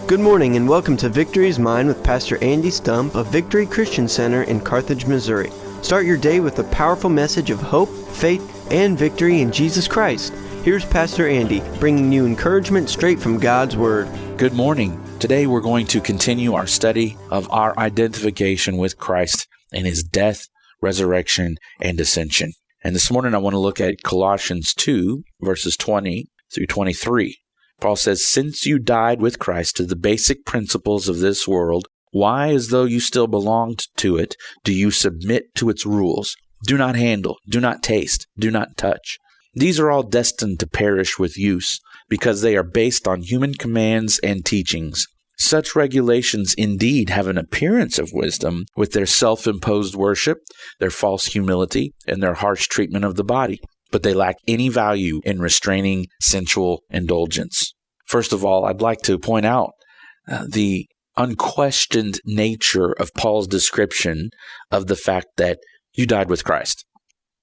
Good morning and welcome to Victory is Mine with Pastor Andy Stump of Victory Christian Center in Carthage, Missouri. Start your day with a powerful message of hope, faith, and victory in Jesus Christ. Here's Pastor Andy, bringing you encouragement straight from God's Word. Good morning. Today we're going to continue our study of our identification with Christ and His death, resurrection, and ascension. And this morning I want to look at Colossians 2, verses 20 through 23. Paul says, "Since you died with Christ to the basic principles of this world, why, as though you still belonged to it, do you submit to its rules? Do not handle, do not taste, do not touch. These are all destined to perish with use, because they are based on human commands and teachings. Such regulations indeed have an appearance of wisdom with their self-imposed worship, their false humility, and their harsh treatment of the body. But they lack any value in restraining sensual indulgence." First of all, I'd like to point out the unquestioned nature of Paul's description of the fact that you died with Christ.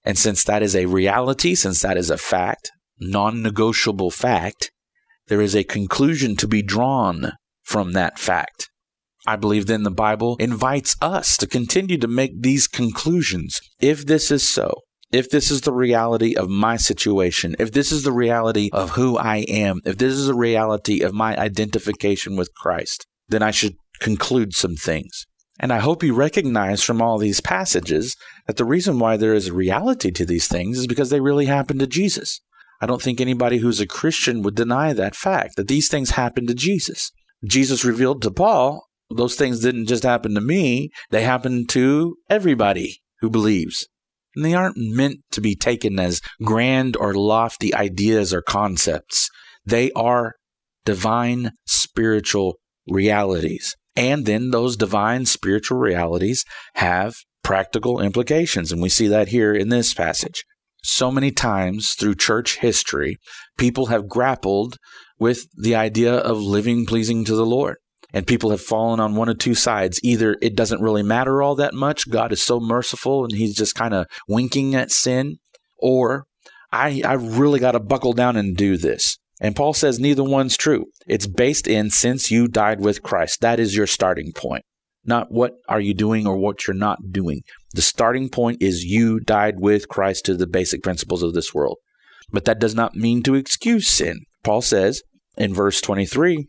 And since that is a reality, since that is a fact, non-negotiable fact, there is a conclusion to be drawn from that fact. I believe then the Bible invites us to continue to make these conclusions. If this is so, if this is the reality of my situation, if this is the reality of who I am, if this is the reality of my identification with Christ, then I should conclude some things. And I hope you recognize from all these passages that the reason why there is a reality to these things is because they really happened to Jesus. I don't think anybody who's a Christian would deny that fact, that these things happened to Jesus. Jesus revealed to Paul, those things didn't just happen to me, they happened to everybody who believes. And they aren't meant to be taken as grand or lofty ideas or concepts. They are divine spiritual realities. And then those divine spiritual realities have practical implications. And we see that here in this passage. So many times through church history, people have grappled with the idea of living pleasing to the Lord. And people have fallen on one of two sides. Either it doesn't really matter all that much, God is so merciful and He's just kind of winking at sin, or I really got to buckle down and do this. And Paul says neither one's true. It's based in since you died with Christ. That is your starting point. Not what are you doing or what you're not doing. The starting point is you died with Christ to the basic principles of this world. But that does not mean to excuse sin. Paul says in verse 23,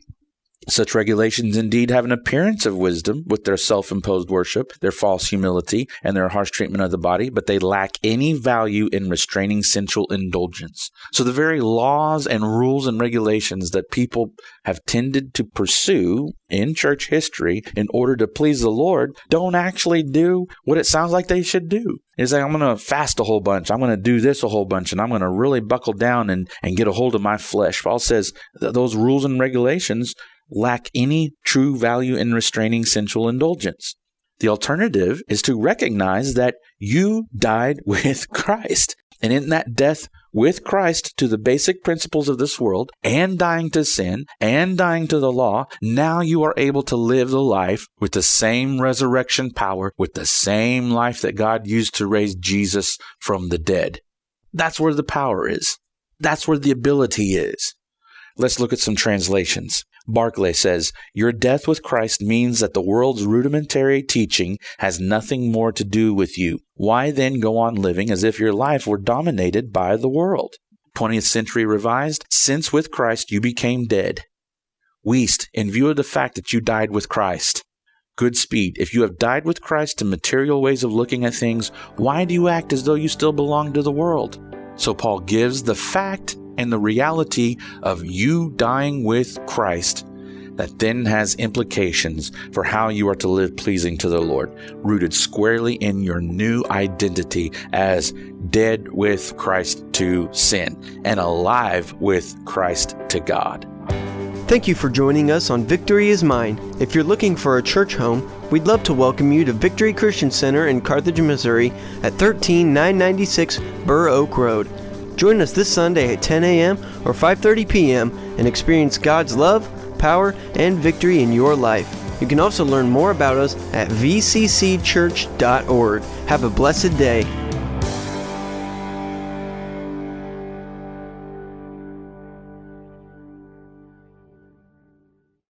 "Such regulations indeed have an appearance of wisdom with their self-imposed worship, their false humility, and their harsh treatment of the body, but they lack any value in restraining sensual indulgence." So the very laws and rules and regulations that people have tended to pursue in church history in order to please the Lord don't actually do what it sounds like they should do. It's like, I'm going to fast a whole bunch, I'm going to do this a whole bunch, and I'm going to really buckle down and get a hold of my flesh. Paul says that those rules and regulations lack any true value in restraining sensual indulgence. The alternative is to recognize that you died with Christ. And in that death with Christ to the basic principles of this world, and dying to sin, and dying to the law, now you are able to live the life with the same resurrection power, with the same life that God used to raise Jesus from the dead. That's where the power is. That's where the ability is. Let's look at some translations. Barclay says, "Your death with Christ means that the world's rudimentary teaching has nothing more to do with you. Why then go on living as if your life were dominated by the world?" 20th Century Revised, "Since with Christ you became dead." Wiest, "In view of the fact that you died with Christ." Goodspeed, "If you have died with Christ to material ways of looking at things, why do you act as though you still belong to the world?" So Paul gives the fact and the reality of you dying with Christ that then has implications for how you are to live pleasing to the Lord, rooted squarely in your new identity as dead with Christ to sin and alive with Christ to God. Thank you for joining us on Victory is Mine. If you're looking for a church home, we'd love to welcome you to Victory Christian Center in Carthage, Missouri at 13996 Burr Oak Road. Join us this Sunday at 10 a.m. or 5:30 p.m. and experience God's love, power, and victory in your life. You can also learn more about us at vccchurch.org. Have a blessed day.